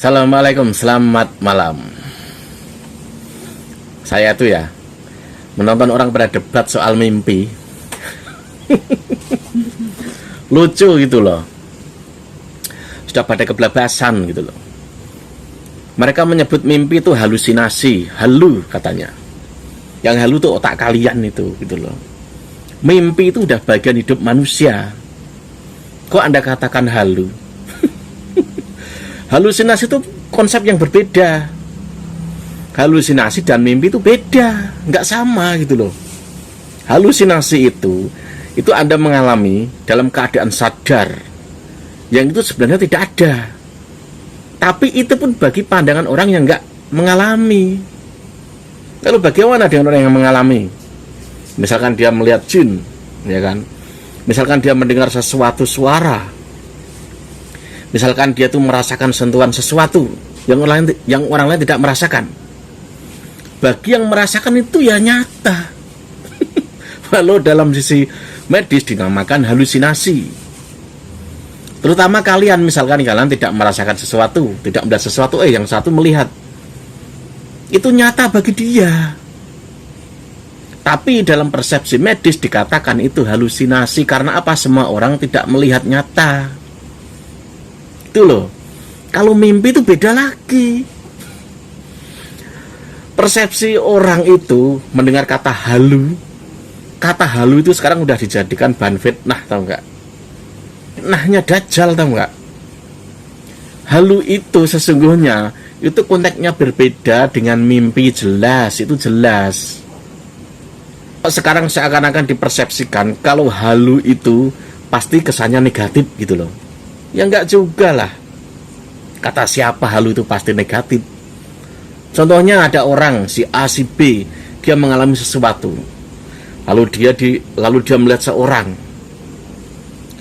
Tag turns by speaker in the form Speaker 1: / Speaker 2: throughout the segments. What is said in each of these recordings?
Speaker 1: Assalamualaikum, selamat malam. Saya tuh ya menonton orang pada debat soal mimpi. Lucu gitu loh. Sudah pada kebelabasan gitu loh. Mereka menyebut mimpi itu halusinasi, halu katanya. Yang halu tuh otak kalian itu gitu loh. Mimpi itu udah bagian hidup manusia. Kok Anda katakan halu? Halusinasi itu konsep yang berbeda. Halusinasi dan mimpi itu beda, nggak sama gitu loh. Halusinasi itu Anda mengalami dalam keadaan sadar, yang itu sebenarnya tidak ada. Tapi itu pun bagi pandangan orang yang nggak mengalami. Lalu bagaimana dengan orang yang mengalami? Misalkan dia melihat jin, ya kan? Misalkan dia mendengar sesuatu suara. Misalkan dia tuh merasakan sentuhan sesuatu yang orang lain tidak merasakan. Bagi yang merasakan itu ya nyata. Lalu dalam sisi medis dinamakan halusinasi. Terutama kalian, misalkan kalian tidak merasakan sesuatu, tidak melihat sesuatu, yang satu melihat. Itu nyata bagi dia. Tapi dalam persepsi medis dikatakan itu halusinasi. Karena apa? Semua orang tidak melihat nyata. Itu loh. Kalau mimpi itu beda lagi. Persepsi orang itu mendengar kata halu. Kata halu itu sekarang udah dijadikan bahan fitnah, tahu nggak? Fitnahnya Dajjal, tahu nggak? Halu itu sesungguhnya itu konteksnya berbeda dengan mimpi, jelas, itu jelas. Sekarang seakan-akan dipersepsikan kalau halu itu pasti kesannya negatif gitu loh. Ya enggak juga lah. Kata siapa halu itu pasti negatif. Contohnya ada orang si A si B, dia mengalami sesuatu. Lalu dia melihat seorang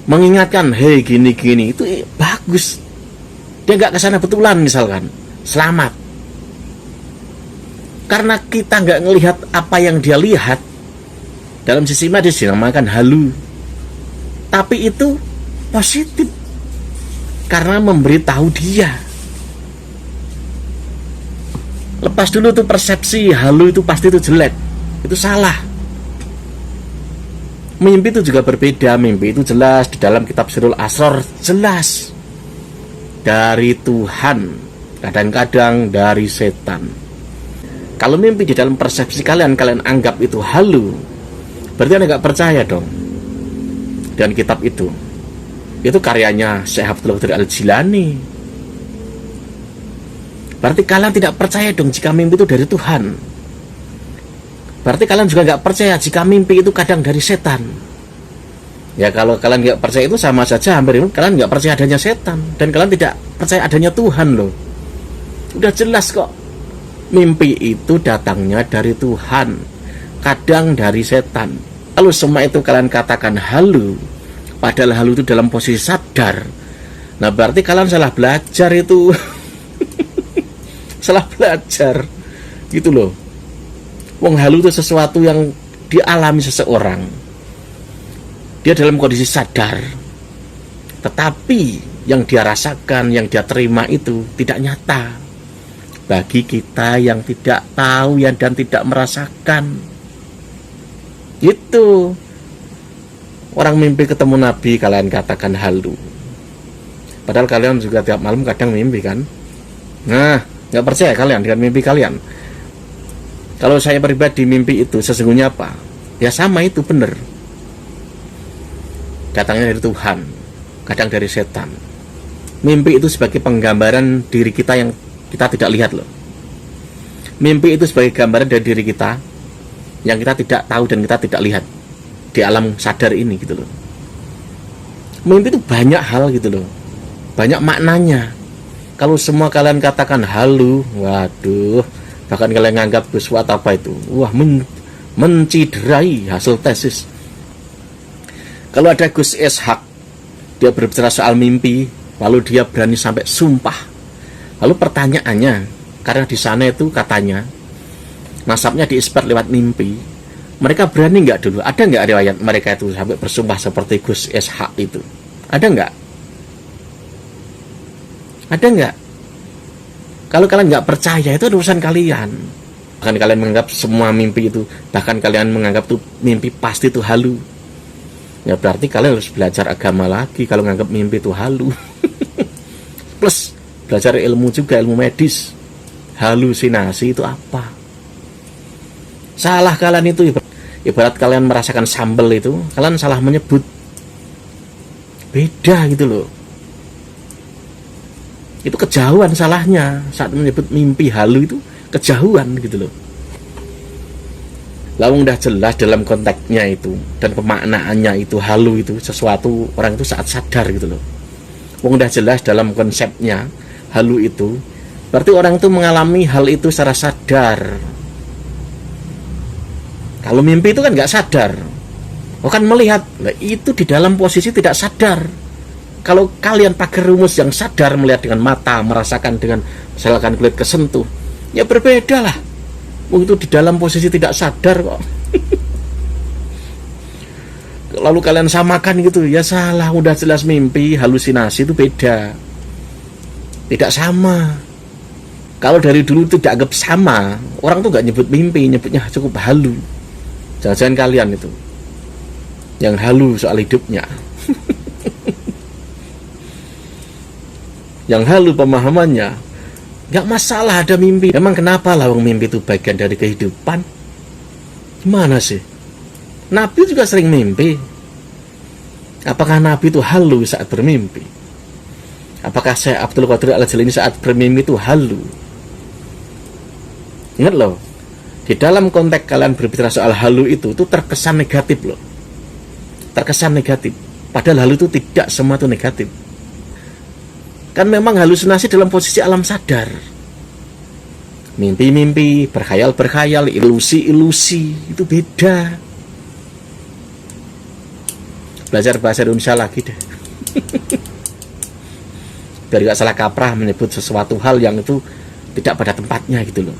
Speaker 1: mengingatkan, "Hei gini-gini." Itu bagus. Dia enggak kesana betulan misalkan. Selamat. Karena kita enggak ngelihat apa yang dia lihat, dalam sisi medis dinamakan halu. Tapi itu positif. Karena memberitahu dia. Lepas dulu tuh persepsi halu itu pasti itu jelek. Itu salah. Mimpi itu juga berbeda. Mimpi itu jelas di dalam kitab Sirrul Asrar, jelas dari Tuhan, kadang-kadang dari setan. Kalau mimpi di dalam persepsi kalian anggap itu halu, berarti Anda nggak percaya dong dan kitab itu. Itu karyanya Syekh Abdul Qadir Al-Jilani. Berarti kalian tidak percaya dong jika mimpi itu dari Tuhan. Berarti kalian juga nggak percaya jika mimpi itu kadang dari setan. Ya kalau kalian nggak percaya itu sama saja hampir kalian nggak percaya adanya setan. Dan kalian tidak percaya adanya Tuhan loh. Udah jelas kok. Mimpi itu datangnya dari Tuhan, kadang dari setan. Lalu semua itu kalian katakan halu, padahal halu itu dalam posisi sadar. Nah berarti kalian salah belajar itu. Salah belajar gitu loh. Wong halu itu sesuatu yang dialami seseorang. Dia dalam kondisi sadar. Tetapi yang dia rasakan, yang dia terima itu tidak nyata bagi kita yang tidak tahu dan tidak merasakan. Gitu. Orang mimpi ketemu Nabi kalian katakan halu. Padahal kalian juga tiap malam kadang mimpi kan. Nah, nggak percaya kalian dengan mimpi kalian. Kalau saya pribadi mimpi itu sesungguhnya apa? Ya sama itu benar. Datangnya dari Tuhan, kadang dari setan. Mimpi itu sebagai penggambaran diri kita yang kita tidak lihat loh. Mimpi itu sebagai gambaran dari diri kita yang kita tidak tahu dan kita tidak lihat di alam sadar ini gitu loh. Mimpi itu banyak hal gitu loh. Banyak maknanya. Kalau semua kalian katakan halu, waduh, bahkan kalian nganggap sesuatu apa itu, wah menciderai hasil tesis. Kalau ada Gus Ishak, dia berbicara soal mimpi, lalu dia berani sampai sumpah. Lalu pertanyaannya, karena di sana itu katanya nasabnya diisbat lewat mimpi, mereka berani nggak dulu? Ada nggak riwayat mereka itu sampai bersumpah seperti Gus Ishak itu? Ada nggak? Ada nggak? Kalau kalian nggak percaya, itu urusan kalian. Bahkan kalian menganggap semua mimpi itu, bahkan kalian menganggap tuh mimpi pasti itu halu, ya berarti kalian harus belajar agama lagi kalau menganggap mimpi itu halu. Plus belajar ilmu juga, ilmu medis. Halusinasi itu apa? Salah kalian itu ibarat kalian merasakan sambal itu, kalian salah menyebut. Beda gitu loh. Itu kejauhan salahnya saat menyebut mimpi halu, itu kejauhan gitu loh. Lalu udah jelas dalam konteksnya itu dan pemaknaannya itu halu itu sesuatu orang itu saat sadar gitu loh. Udah jelas dalam konsepnya halu itu berarti orang itu mengalami hal itu secara sadar. Kalau mimpi itu kan nggak sadar, kan melihat, nah, itu di dalam posisi tidak sadar. Kalau kalian pakai rumus yang sadar, melihat dengan mata, merasakan dengan misalkan kulit kesentuh, ya berbeda lah. Itu di dalam posisi tidak sadar kok. Lalu kalian samakan gitu, ya salah. Udah jelas mimpi, halusinasi itu beda, tidak sama. Kalau dari dulu itu dianggap sama, orang tuh gak nyebut mimpi, nyebutnya cukup halu. Jangan-jangan kalian itu yang halu soal hidupnya. Yang halu pemahamannya, gak masalah ada mimpi. Emang kenapa lah mimpi itu bagian dari kehidupan? Gimana sih? Nabi juga sering mimpi. Apakah Nabi itu halu saat bermimpi? Apakah Syekh Abdul Qadir Al-Jilani saat bermimpi itu halu? Ingat loh, di dalam konteks kalian berbicara soal halu itu terkesan negatif loh. Terkesan negatif. Padahal halu itu tidak semua itu negatif. Kan memang halusinasi dalam posisi alam sadar. Mimpi-mimpi, berkhayal-berkhayal, ilusi-ilusi, itu beda. Belajar bahasa Indonesia lagi deh. Biar gak salah kaprah menyebut sesuatu hal yang itu tidak pada tempatnya gitu loh.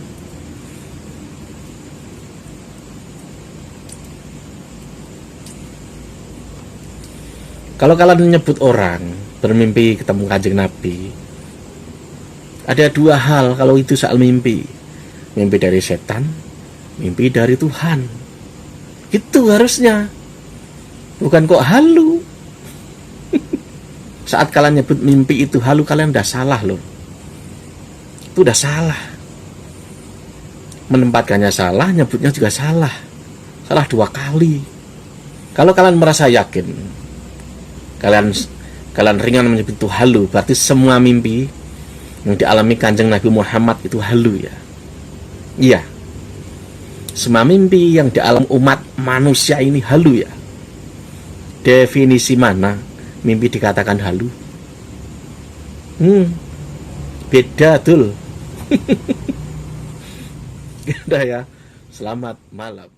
Speaker 1: Kalau kalian menyebut orang bermimpi ketemu Kanjeng Nabi, ada dua hal kalau itu soal mimpi. Mimpi dari setan, mimpi dari Tuhan. Itu harusnya. Bukan kok halu. Saat kalian nyebut mimpi itu halu, kalian udah salah loh. Itu udah salah. Menempatkannya salah, nyebutnya juga salah. Salah dua kali. Kalau kalian merasa yakin, kalian ringan menyebut itu halu, berarti semua mimpi yang dialami Kanjeng Nabi Muhammad itu halu ya. Iya. Semua mimpi yang dialami umat manusia ini halu ya. Definisi mana mimpi dikatakan halu? Beda tuh. Udah ya. Selamat malam.